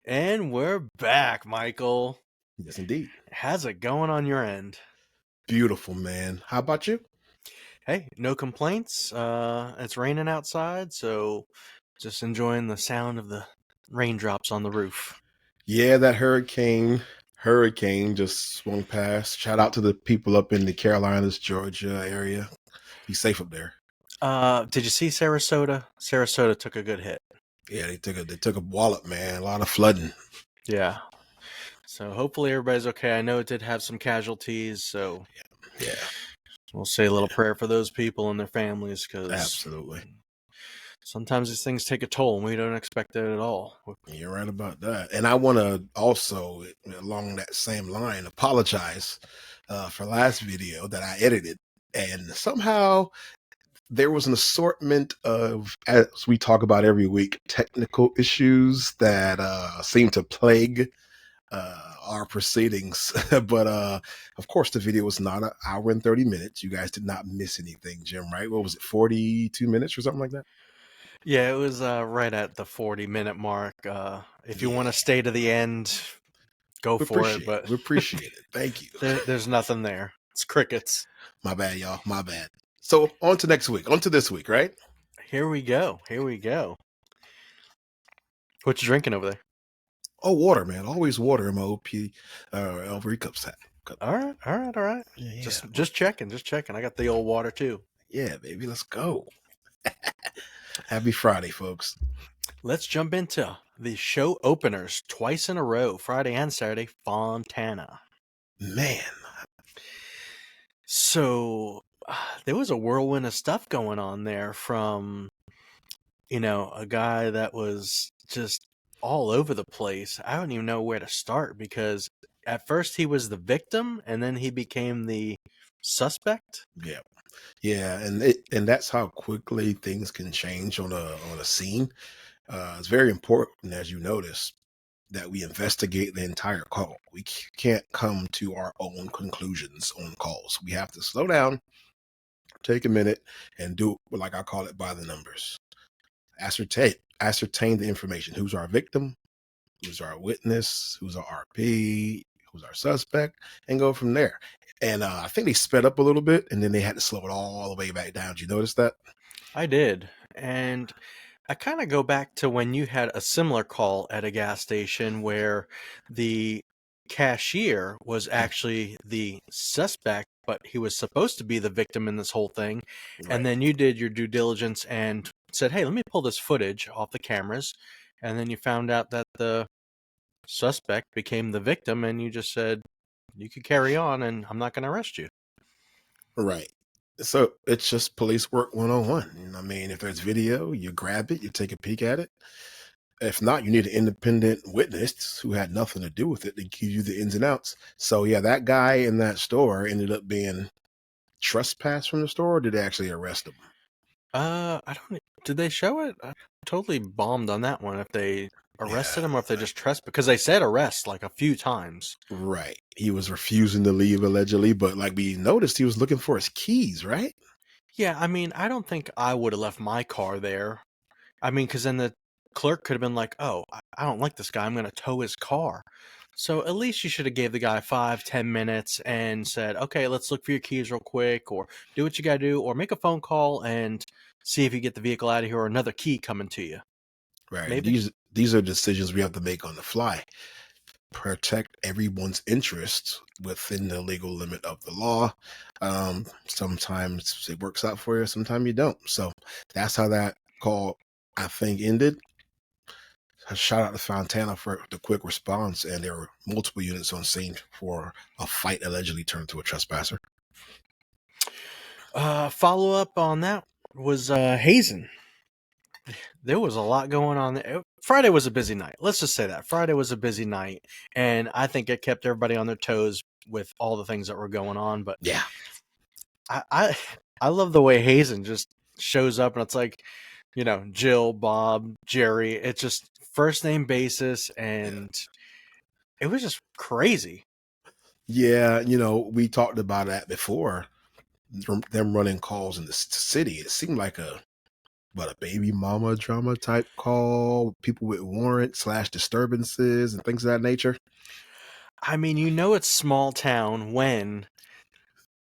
And we're back, Michael. Yes, indeed. How's it going on your end? Beautiful, man. How about you? Hey, no complaints. It's raining outside, so just enjoying the sound of the raindrops on the roof. Yeah, that hurricane just swung past. Shout out to the people up in the Carolinas, Georgia area. Be safe up there. Did you see Sarasota? Sarasota took a good hit. Yeah, they took a wallop, man. A lot of flooding. Yeah. So hopefully everybody's okay. I know it did have some casualties, so Yeah, we'll say a little prayer for those people and their families because absolutely. sometimes these things take a toll and we don't expect it at all. You're right about that. And I want to also, along that same line, apologize for last video that I edited. And somehow there was an assortment of, as we talk about every week, technical issues that seem to plague our proceedings. But of course, the video was not an hour and 30 minutes. You guys did not miss anything, Jim, right? What was it, 42 minutes or something like that? Yeah, it was right at the 40-minute mark. If you want to Yeah, stay to the end, go for it, but we appreciate it. Thank you. there's nothing there. It's crickets. My bad, y'all. My bad. So on to next week. On to this week, right? Here we go. Here we go. What you drinking over there? Oh, water, man. Always water in my OPL RECAPS hat. All right, all right, all right. Yeah, Just checking, just checking. I got the old water too. yeah, baby. Let's go. Happy Friday, folks. Let's jump into the show openers twice in a row, Friday and Saturday, Fontana. Man, So there was a whirlwind of stuff going on there from, a guy that was just all over the place. I don't even know where to start because at first he was the victim and then he became the suspect. yeah. Yeah, and that's how quickly things can change on a scene. It's very important, as you notice, that we investigate the entire call. We can't come to our own conclusions on calls. We have to slow down, take a minute, and do like I call it by the numbers. Ascertain the information. Who's our victim? Who's our witness? Who's our RP? Who's our suspect? And go from there. And I think they sped up a little bit, and then they had to slow it all the way back down. Did you notice that? I did. And I kind of go back to when you had a similar call at a gas station where the cashier was actually the suspect, but he was supposed to be the victim in this whole thing. And Right. then you did your due diligence and said, hey, let me pull this footage off the cameras. And then you found out that the suspect became the victim, and you just said, you could carry on and I'm not going to arrest you. Right. So it's just police work 101. I mean, if there's video, you grab it, you take a peek at it. If not, you need an independent witness who had nothing to do with it to give you the ins and outs. So yeah, that guy in that store ended up being trespassed from the store. Or did they actually arrest him? I don't. Did they show it? I totally bombed on that one. If they arrested Yeah, him or if they just trespassed, because they said arrest like a few times. right. He was refusing to leave allegedly, but like we noticed, he was looking for his keys, right? Yeah, I mean, I don't think I would have left my car there. I mean, because then the clerk could have been like, "Oh, I don't like this guy. I'm going to tow his car." So at least you should have gave the guy 5-10 minutes and said, "Okay, let's look for your keys real quick, or do what you got to do, or make a phone call and see if you get the vehicle out of here, or another key coming to you." Right. And Maybe. these are decisions we have to make on the fly. Protect everyone's interests within the legal limit of the law. Sometimes it works out for you, sometimes you don't. So that's how that call, I think, ended. A shout out to Fontana for the quick response, and there were multiple units on scene for a fight allegedly turned to a trespasser. Follow up on that was Hazen. There was a lot going on there. Friday was a busy night. Let's just say that. Friday was a busy night, and I think it kept everybody on their toes with all the things that were going on. But Yeah. I love the way Hazen just shows up, and it's like, Jill, Bob, Jerry. It's just first name basis, and it was just crazy. Yeah, we talked about that before. Them running calls in the city. It seemed like a but a baby mama drama type call, people with warrants / disturbances and things of that nature. I mean, it's small town when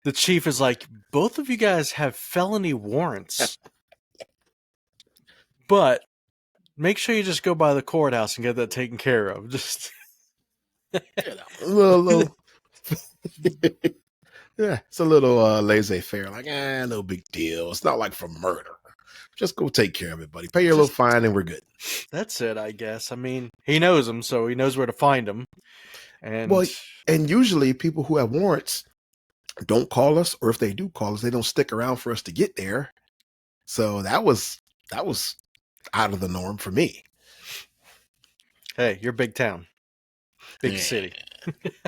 the chief is like, both of you guys have felony warrants, but make sure you just go by the courthouse and get that taken care of. Just A little yeah, it's a little laissez-faire, like, no big deal. It's not like for murder. Just go take care of it, buddy. Pay your little fine and we're good. That's it, I guess. I mean, he knows him, so he knows where to find him. Well, And and usually people who have warrants don't call us, or if they do call us, they don't stick around for us to get there. So that was out of the norm for me. hey, you're big town, big city.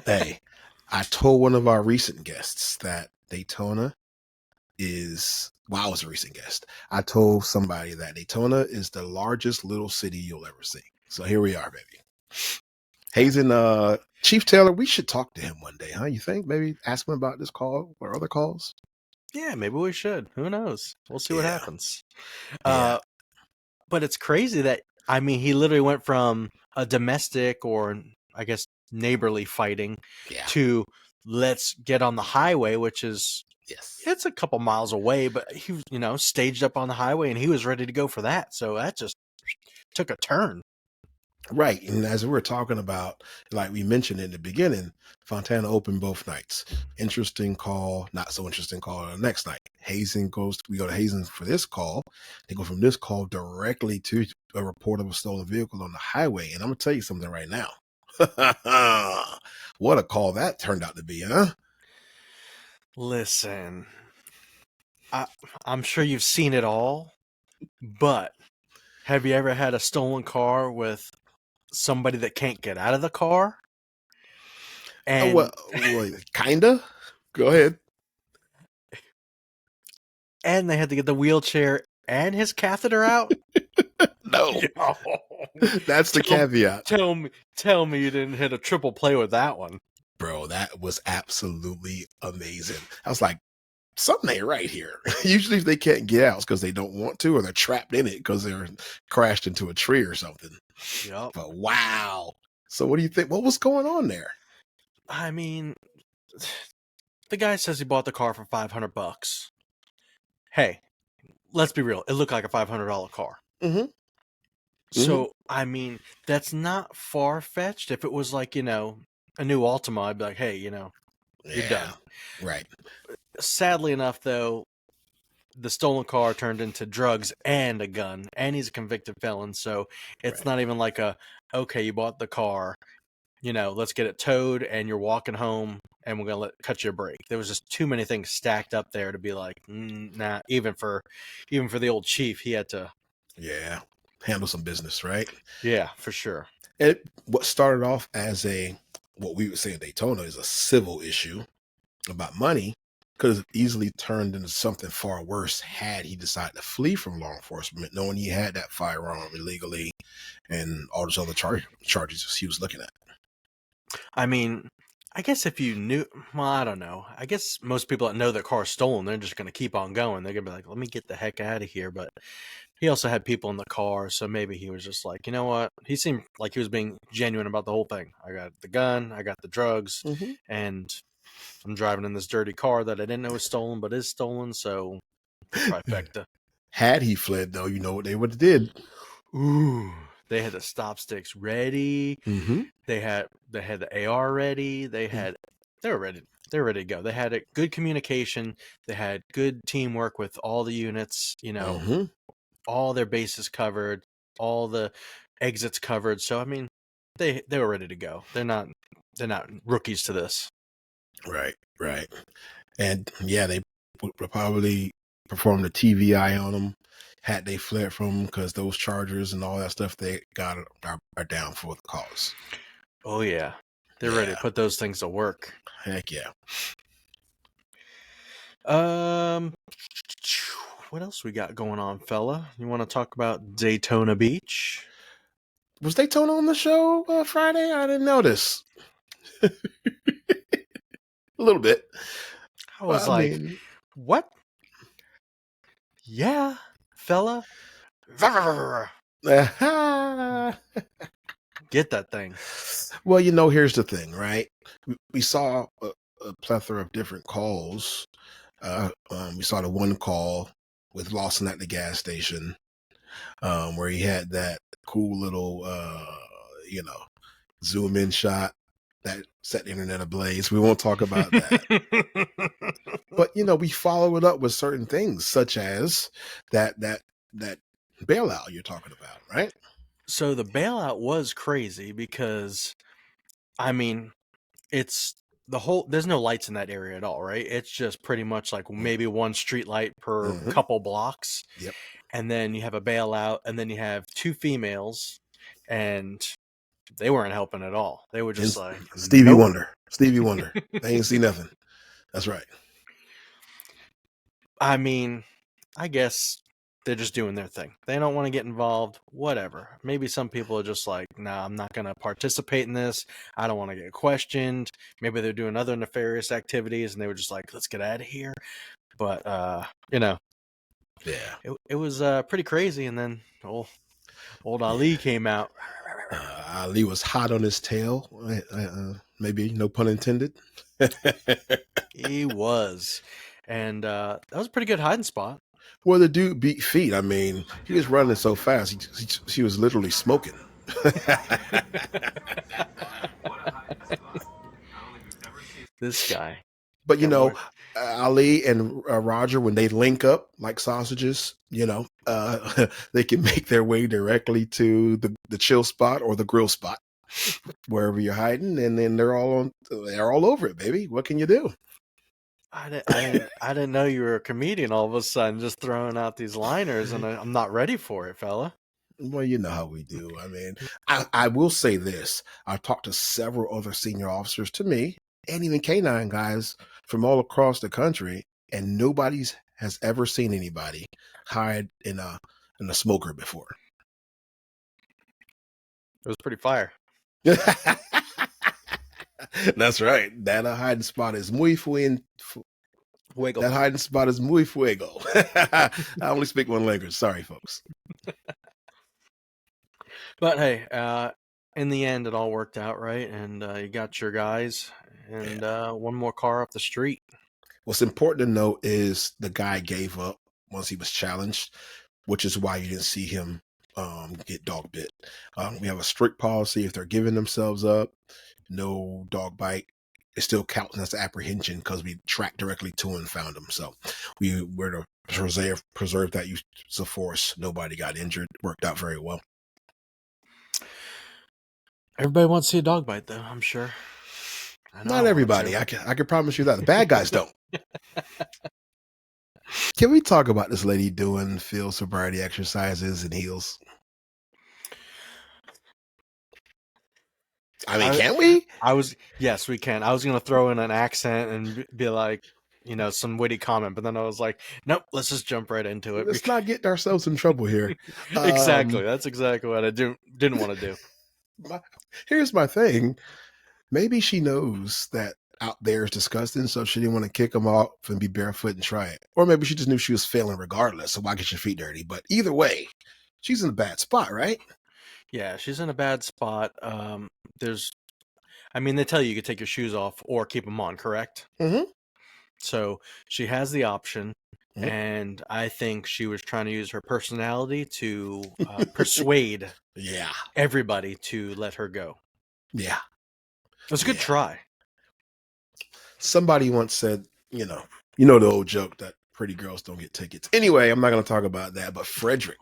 Hey, I told one of our recent guests that Daytona is, well, I was a recent guest. I told somebody that Daytona is the largest little city you'll ever see. So here we are, baby. Hazen, Chief Taylor, we should talk to him one day, huh? You think? Maybe ask him about this call or other calls? Yeah, maybe we should. Who knows? We'll see what happens. Yeah. But it's crazy that, I mean, he literally went from a domestic or, I guess, neighborly fighting to let's get on the highway, which is, it's a couple miles away, but he was, staged up on the highway and he was ready to go for that. So that just took a turn. Right. And as we were talking about, like we mentioned in the beginning, Fontana opened both nights. Interesting call, not so interesting call the next night. We go to Hazen for this call. They go from this call directly to a report of a stolen vehicle on the highway. And I'm going to tell you something right now. What a call that turned out to be, huh? Listen, I'm sure you've seen it all, but have you ever had a stolen car with somebody that can't get out of the car? And well, kinda. Go ahead. And they had to get the wheelchair and his catheter out? No. That's the caveat. Tell me you didn't hit a triple play with that one. Bro, that was absolutely amazing. I was like, something ain't right here. Usually if they can't get out, it's because they don't want to, or they're trapped in it because they're crashed into a tree or something. Yep. But wow. So what do you think? What was going on there? I mean, the guy says he bought the car for $500. Hey, let's be real. It looked like a $500 car. Mm-hmm. So, I mean, that's not far-fetched. If it was like, a new Altima, I'd be like, hey, you're done. Right. Sadly enough, though, the stolen car turned into drugs and a gun, and he's a convicted felon. So it's not even like okay, you bought the car, let's get it towed, and you're walking home, and we're gonna cut you a break. There was just too many things stacked up there to be like, nah. Even for the old chief, he had to, handle some business, right? Yeah, for sure. And what started off as what we would say in Daytona is a civil issue about money could have easily turned into something far worse had he decided to flee from law enforcement, knowing he had that firearm illegally and all those other charges he was looking at. I mean, I guess if you knew, well, I don't know. I guess most people that know their car's stolen, they're just going to keep on going. They're going to be like, let me get the heck out of here. But he also had people in the car, so maybe he was just like, you know what? He seemed like he was being genuine about the whole thing. I got the gun, I got the drugs, and I'm driving in this dirty car that I didn't know was stolen, but is stolen, so trifecta. Had he fled, though, you know what they would have did. Ooh, they had the stop sticks ready. Mm-hmm. They had the AR ready. They were ready. They were ready to go. They had a good communication. They had good teamwork with all the units. All their bases covered, all the exits covered. So I mean, they were ready to go. They're not rookies to this. Right. And yeah, they would probably performed a TVI on them had they fled from them, because those chargers and all that stuff they got are down for the cause. Oh yeah, they're ready to put those things to work. Heck yeah. What else we got going on, fella? You want to talk about Daytona Beach? Was Daytona on the show Friday? I didn't notice. A little bit. I was what? Yeah, fella. Get that thing. Well, here's the thing, right? We saw a plethora of different calls. We saw the one call with Lawson at the gas station, where he had that cool little, zoom in shot that set the internet ablaze. We won't talk about that. But we follow it up with certain things, such as that bailout you're talking about, right? So the bailout was crazy because, I mean, it's there's no lights in that area at all, right? It's just pretty much like maybe one street light per Mm-hmm. couple blocks. Yep. And then you have a bailout, and then you have two females, and they weren't helping at all. They were just like, Stevie nope. Wonder. Stevie Wonder. They ain't see nothing. That's right. I mean, I guess they're just doing their thing. They don't want to get involved, whatever. Maybe some people are just like, nah, I'm not going to participate in this. I don't want to get questioned. Maybe they're doing other nefarious activities, and they were just like, let's get out of here. But, Yeah. it was pretty crazy. And then old Ali came out. Ali was hot on his tail. Maybe, no pun intended. He was. And that was a pretty good hiding spot. Well, the dude beat feet. I mean, he was running so fast. She was literally smoking. This guy. But Ali and Roger, when they link up like sausages, they can make their way directly to the chill spot or the grill spot, wherever you're hiding, and then they're all over it, baby. What can you do? I didn't know you were a comedian all of a sudden, just throwing out these liners, and I'm not ready for it, fella. Well, you know how we do. I mean, I will say this. I've talked to several other senior officers to me, and even K9 guys from all across the country, and nobody has ever seen anybody hide in a smoker before. It was pretty fire. That's right. That hiding spot is muy fuego. That hiding spot is muy fuego. I only speak one language. Sorry, folks. But hey, in the end, it all worked out, right? And you got your guys, and one more car up the street. What's important to note is the guy gave up once he was challenged, which is why you didn't see him get dog bit. We have a strict policy. If they're giving themselves up, no dog bite. It still counts as apprehension because we tracked directly to him and found him. So we were to preserve that use of force. Nobody got injured. Worked out very well. Everybody wants to see a dog bite, though, I'm sure. Not everybody. I can promise you that. The bad guys don't. Can we talk about this lady doing field sobriety exercises in heels? I mean, can we? Yes, we can. I was going to throw in an accent and be like, some witty comment, but then I was like, nope, let's just jump right into it. Let's not get ourselves in trouble here. Exactly. That's exactly what I didn't want to do. Here's my thing. Maybe she knows that out there is disgusting, so she didn't want to kick them off and be barefoot and try it. Or maybe she just knew she was failing regardless, so why get your feet dirty? But either way, she's in a bad spot, right? Yeah, she's in a bad spot. They tell you could take your shoes off or keep them on, correct? Mm-hmm. So she has the option, and I think she was trying to use her personality to persuade everybody to let her go. Yeah. It was a good try. Somebody once said, the old joke that pretty girls don't get tickets. Anyway, I'm not going to talk about that, but Frederick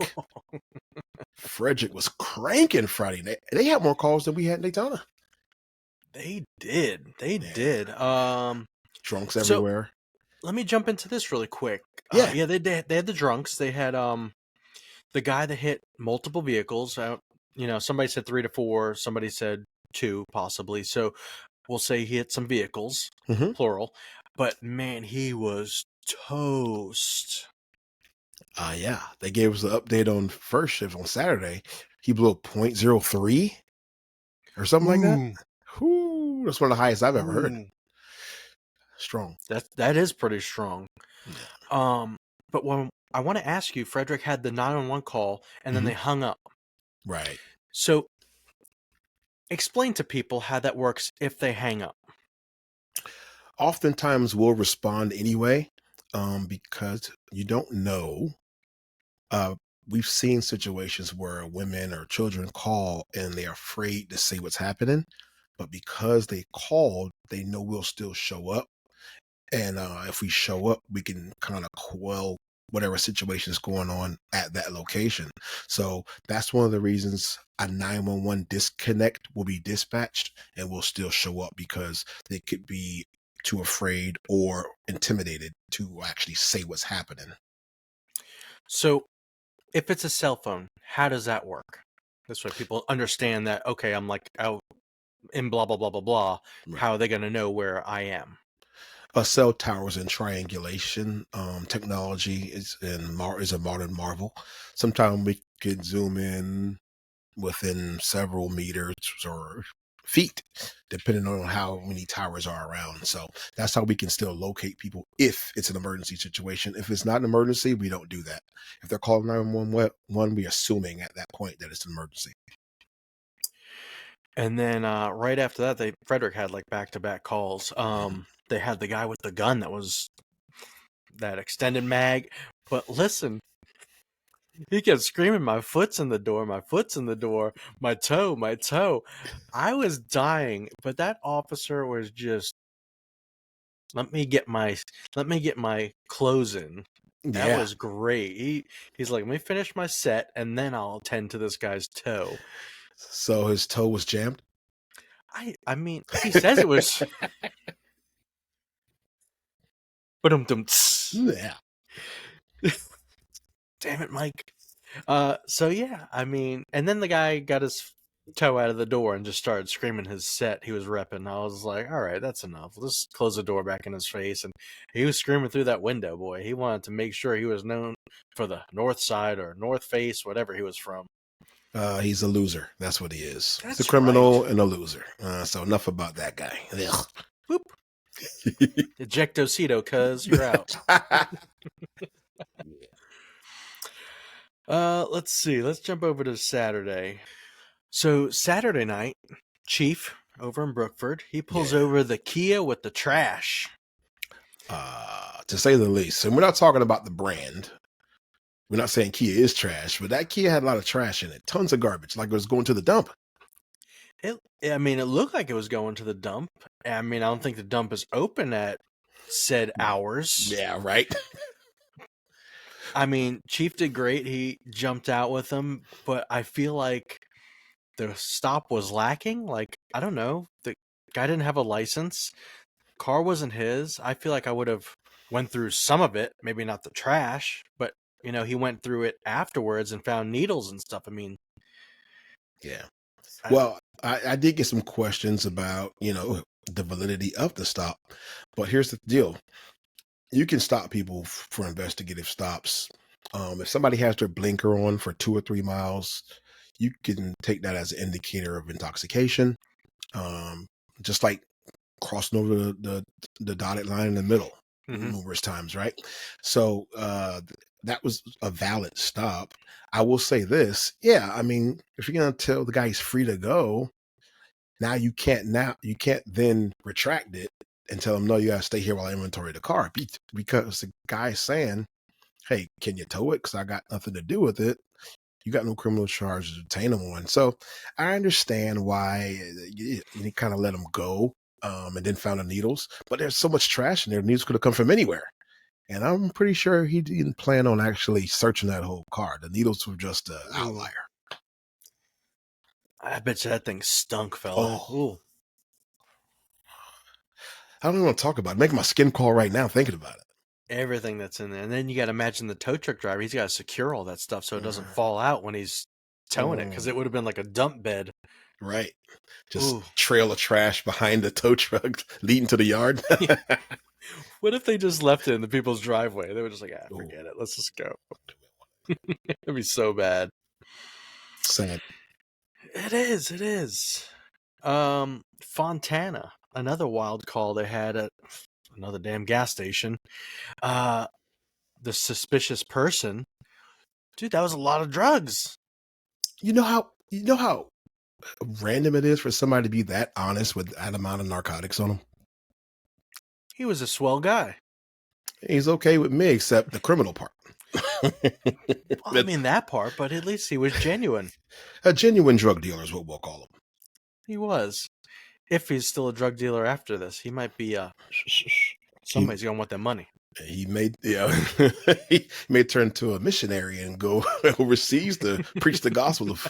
was cranking Friday night. They had more calls than we had in Daytona. They did. They did. Drunks everywhere. So, let me jump into this really quick. Yeah. They had the drunks. They had the guy that hit multiple vehicles. Somebody said 3 to 4. Somebody said 2, possibly. So we'll say he hit some vehicles, plural. But man, he was toast. Yeah. They gave us the update on first shift on Saturday. He blew a .03 or something like that. Whoo, that's one of the highest I've ever heard. Strong. That is pretty strong. Yeah. But when I want to ask you, Frederick had the 911 call and then Hmm. they hung up. Right. So explain to people how that works if they hang up. Oftentimes we'll respond anyway, because you don't know. Uh, we've seen situations where women or children call and they're afraid to say what's happening, but because they called, they know we'll still show up. And if we show up, we can kind of quell whatever situation is going on at that location. So that's one of the reasons a 911 disconnect will be dispatched and will still show up, because they could be too afraid or intimidated to actually say what's happening. So if it's a cell phone, how does that work? This way people understand that, okay, I'm like out in blah, blah, blah, blah, blah. Right. How are they going to know where I am? Cell towers and triangulation technology is a modern marvel. Sometimes we can zoom in within several meters or feet, depending on how many towers are around. So that's how we can still locate people if it's an emergency situation. If it's not an emergency, we don't do that. If they're calling 911, we're assuming at that point that it's an emergency. And then right after that, Frederick had like back-to-back calls. They had the guy with the gun that was that extended mag. But listen, he kept screaming, "My foot's in the door, my foot's in the door, my toe, my toe." I was dying, but that officer was just, let me get my clothes in. That Yeah. was great. He's like, let me finish my set and then I'll attend to this guy's toe. So his toe was jammed. I mean, he says it was but Yeah. damn it, Mike. So yeah, I mean, and then the guy got his toe out of the door and just started screaming his set he was repping. I was like, all right, that's enough. Let's close the door back in his face. And he was screaming through that window, boy. He wanted to make sure he was known for the north side or north face, whatever he was from. He's a loser. That's what he is. He's a That's right. criminal and a loser. So enough about that guy. Ugh. Boop. Ejectocito, cuz you're out. Let's see. Let's jump over to Saturday. So Saturday night, Chief over in Brookford, he pulls Yeah. over the Kia with the trash. To say the least. And we're not talking about the brand. We're not saying Kia is trash, but that Kia had a lot of trash in it. Tons of garbage, like it was going to the dump. I mean, it looked like it was going to the dump. I mean, I don't think the dump is open at said hours. Yeah, right. I mean, Chief did great. He jumped out with him, but I feel like the stop was lacking. Like, I don't know. The guy didn't have a license. Car wasn't his. I feel like I would have went through some of it, maybe not the trash, but he went through it afterwards and found needles and stuff. I mean, Yeah. I, Well, I did get some questions about, the validity of the stop. But here's the deal. You can stop people for investigative stops. If somebody has their blinker on for 2 or 3 miles, you can take that as an indicator of intoxication. Just like crossing over the dotted line in the middle numerous times, right? So that was a valid stop. I will say this, yeah. I mean, if you're gonna tell the guy he's free to go, now you can't then retract it and tell him no, you gotta stay here while I inventory the car, because the guy's saying, hey, can you tow it? Because I got nothing to do with it. You got no criminal charges to detain him on. So I understand why you kind of let him go, and then found the needles. But there's so much trash in there, the needles could have come from anywhere. And I'm pretty sure he didn't plan on actually searching that whole car. The needles were just an outlier. I bet you that thing stunk, fella. Oh, Ooh. I don't even want to talk about it. Make my skin crawl right now thinking about it. Everything that's in there. And then you got to imagine the tow truck driver. He's got to secure all that stuff so it doesn't Mm, fall out when he's towing it, because it mm, would have been like a dump bed. right. Just Ooh. trail of trash behind the tow truck leading to the yard. What if they just left it in the people's driveway? They were just like, Ooh, forget it. Let's just go. It'd be so bad. sad. It is. It is. Fontana, another wild call they had at another damn gas station. Uh, the suspicious person. Dude, that was a lot of drugs. You know how random it is for somebody to be that honest with that amount of narcotics on him? He was a swell guy. He's okay with me, except the criminal part. Well, I mean that part, but at least he was genuine. A genuine drug dealer is what we'll call him. He was. If he's still a drug dealer after this, he might be somebody's gonna want that money. He may, he may turn to a missionary and go overseas to preach the gospel of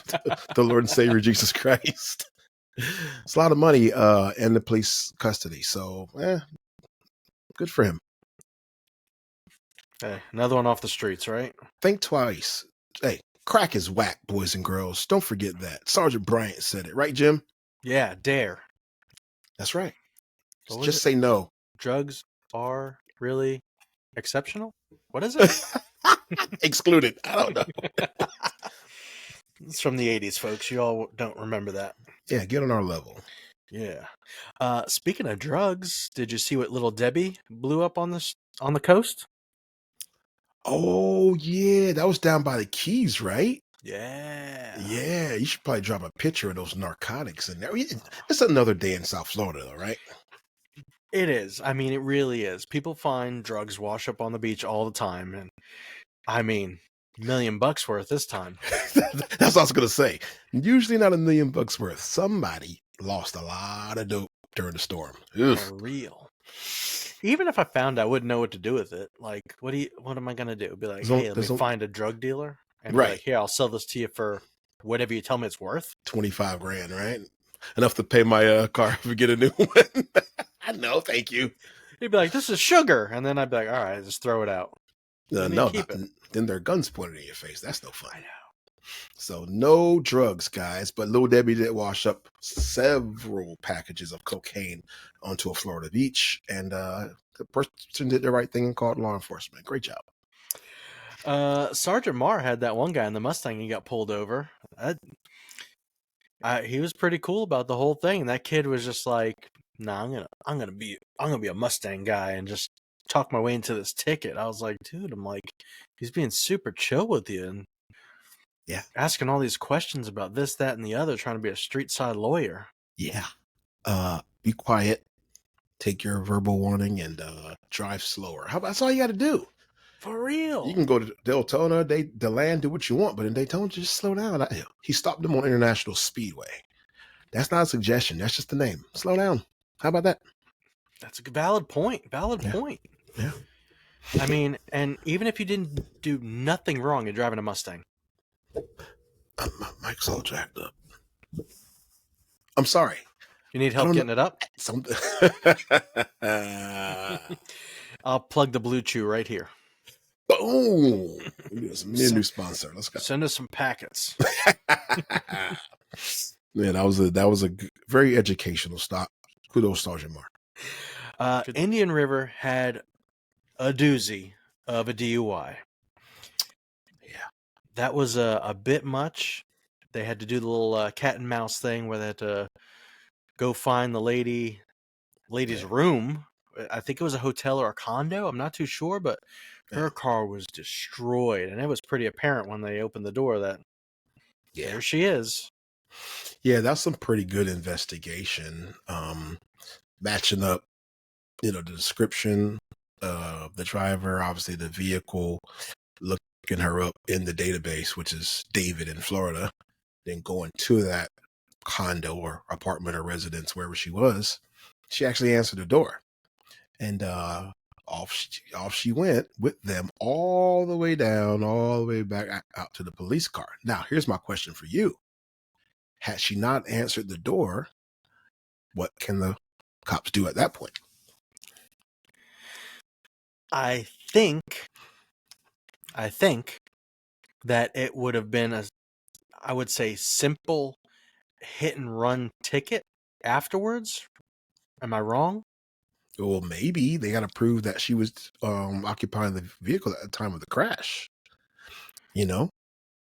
the Lord and Savior Jesus Christ. It's a lot of money in the police custody, so good for him. Hey, another one off the streets, right? Think twice. Hey, crack is whack, boys and girls. Don't forget that. Sergeant Bryant said it, right, Jim? Yeah, dare. That's right. What was Just it? say no. Drugs are really exceptional? What is it? Excluded. I don't know. It's from the 80s, folks. You all don't remember that. Yeah, get on our level. Yeah. Speaking of drugs, did you see what little Debby blew up on the coast? Oh, yeah. That was down by the Keys, right? Yeah. Yeah, you should probably drop a picture of those narcotics in there. It's another day in South Florida, though, right? It is. I mean, it really is. People find drugs wash up on the beach all the time. And I mean, $1 million worth this time. That's what I was going to say. Usually not $1 million worth. Somebody lost a lot of dope during the storm. Ugh. For real. Even if I found I wouldn't know what to do with it. Like, what am I going to do? Be like, hey, let me find a drug dealer? And be like, here, I'll sell this to you for whatever you tell me it's worth. 25 grand, right? Enough to pay my car if we get a new one. I know, thank you. He'd be like, this is sugar. And then I'd be like, all right, just throw it out. Then their guns pointed in your face. That's no fun. I know. So no drugs, guys. But Lil Debbie did wash up several packages of cocaine onto a Florida beach. And the person did the right thing and called law enforcement. Great job. Sergeant Marr had that one guy in the Mustang. He got pulled over. He was pretty cool about the whole thing. That kid was just like, "Nah, I'm gonna be a Mustang guy and just talk my way into this ticket." I was like, "Dude, he's being super chill with you and asking all these questions about this, that, and the other, trying to be a street side lawyer." Yeah. Be quiet. Take your verbal warning and drive slower. That's all you got to do. For real. You can go to Daytona, DeLand, do what you want, but in Daytona, just slow down. He stopped them on International Speedway. That's not a suggestion. That's just the name. Slow down. How about that? That's a valid point. Point. Yeah. I mean, and even if you didn't do nothing wrong in driving a Mustang. My mic's all jacked up. I'm sorry. You need help getting it up? I'll plug the Blue Chew right here. Boom! We need a new sponsor. Let's go. Send us some packets. Man, that was a very educational stop. Kudos, Sergeant Marr. Indian River had a doozy of a DUI. Yeah, that was a bit much. They had to do the little cat and mouse thing where they had to go find the lady's room. I think it was a hotel or a condo. I'm not too sure, but her car was destroyed, and it was pretty apparent when they opened the door that there she is. Yeah, that's some pretty good investigation. Matching up, the description of the driver, obviously the vehicle, looking her up in the database, which is David in Florida, then going to that condo or apartment or residence, wherever she was. She actually answered the door. And off she went with them all the way down, all the way back out to the police car. Now, here's my question for you. Had she not answered the door, what can the cops do at that point? I think that it would have been I would say, simple hit and run ticket afterwards. Am I wrong? Well, maybe they got to prove that she was occupying the vehicle at the time of the crash,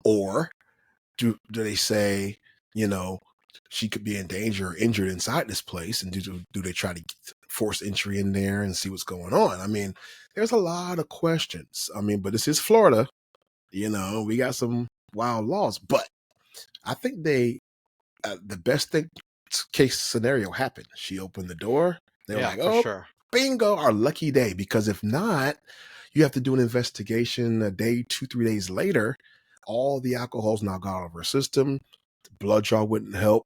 or do they say, she could be in danger or injured inside this place, and do they try to force entry in there and see what's going on. I mean, there's a lot of questions. I mean, but this is Florida. We got some wild laws, but I think the best thing case scenario happened. She opened the door. They were like, for oh, sure. bingo, our lucky day. Because if not, you have to do an investigation a day, 2-3 days later. All the alcohol's now gone out of her system. Blood draw wouldn't help.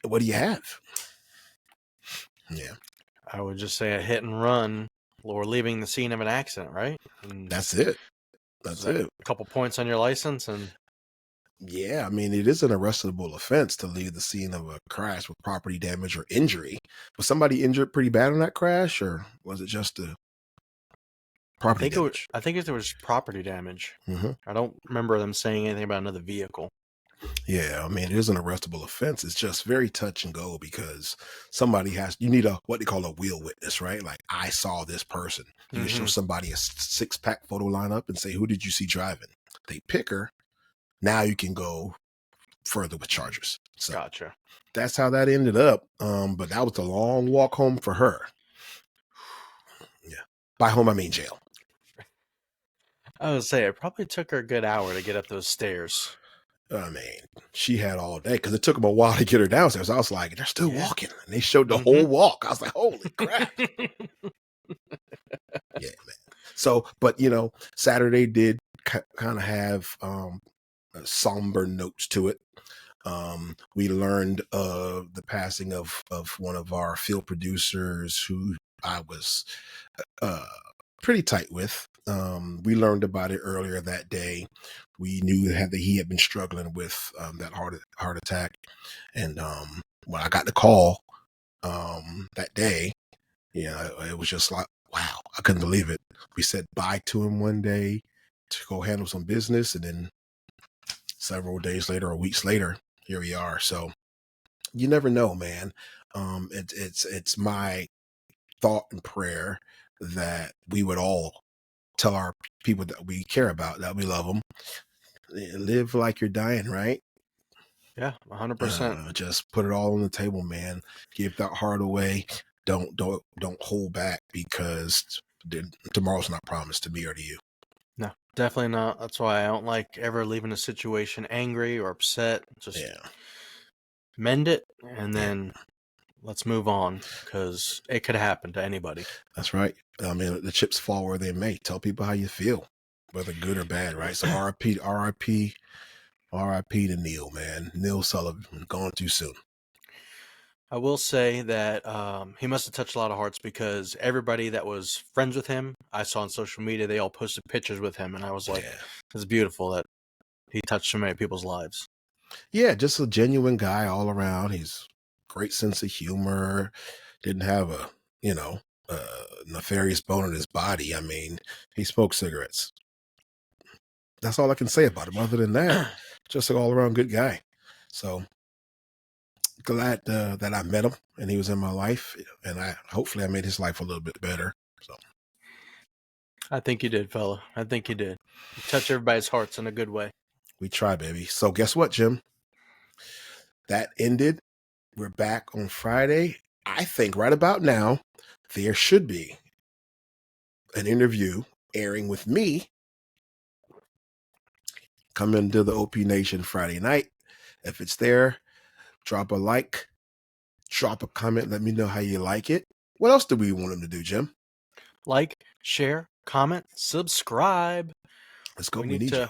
What do you have? Yeah. I would just say a hit and run or leaving the scene of an accident, right? And That's it. That's it. A couple points on your license and yeah, I mean, it is an arrestable offense to leave the scene of a crash with property damage or injury. Was somebody injured pretty bad on that crash, or was it just a property damage? I think it was property damage. Mm-hmm. I don't remember them saying anything about another vehicle. Yeah, I mean, it is an arrestable offense. It's just very touch and go because you need what they call a wheel witness, right? Like, I saw this person. You can show somebody a 6-pack photo lineup and say, who did you see driving? They pick her. Now you can go further with charges. So gotcha. That's how that ended up. But that was a long walk home for her. Yeah. By home, I mean jail. I would say it probably took her a good hour to get up those stairs. I mean, she had all day because it took them a while to get her downstairs. I was like, they're still walking. And they showed the whole walk. I was like, holy crap. Yeah, man. So, but, Saturday did kind of have somber notes to it. We learned of the passing of one of our field producers who I was pretty tight with. We learned about it earlier that day. We knew that he had been struggling with that heart attack. And when I got the call that day, it was just like, wow, I couldn't believe it. We said bye to him one day to go handle some business. And then several days later or weeks later, here we are. So you never know, man. It's my thought and prayer that we would all tell our people that we care about, that we love them, live like you're dying, right? Yeah, 100%. Just put it all on the table, man. Give that heart away. Don't hold back because tomorrow's not promised to me or to you. No, definitely not. That's why I don't like ever leaving a situation angry or upset. Just mend it and then let's move on because it could happen to anybody. That's right. I mean, the chips fall where they may. Tell people how you feel, whether good or bad, right? So RIP to Neil, man. Neil Sullivan, gone too soon. I will say that he must have touched a lot of hearts because everybody that was friends with him, I saw on social media, they all posted pictures with him. And I was like, it's beautiful that he touched so many people's lives. Yeah, just a genuine guy all around. He's great sense of humor. Didn't have a nefarious bone in his body. I mean, he smoked cigarettes. That's all I can say about him. Other than that, just an all around good guy. So glad that I met him and he was in my life, and hopefully I made his life a little bit better. So I think you did, fella. I think you did. You touch everybody's hearts in a good way. We try, baby. So guess what, Jim? That ended. We're back on Friday. I think right about now, there should be an interview airing with me coming to the OP Nation Friday night. If it's there, drop a like, drop a comment. Let me know how you like it. What else do we want them to do, Jim? Like, share, comment, subscribe. Let's go. We need you.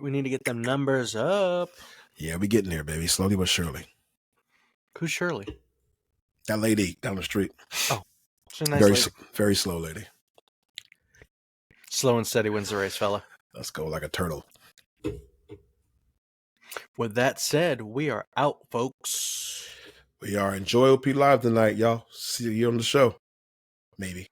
We need to get them numbers up. Yeah, we getting there, baby. Slowly but surely. Who's Shirley? That lady down the street. Oh, she's a nice lady. Very slow lady. Slow and steady wins the race, fella. Let's go like a turtle. With that said, we are out, folks. We are. Enjoy OP Live tonight, y'all. See you on the show. Maybe.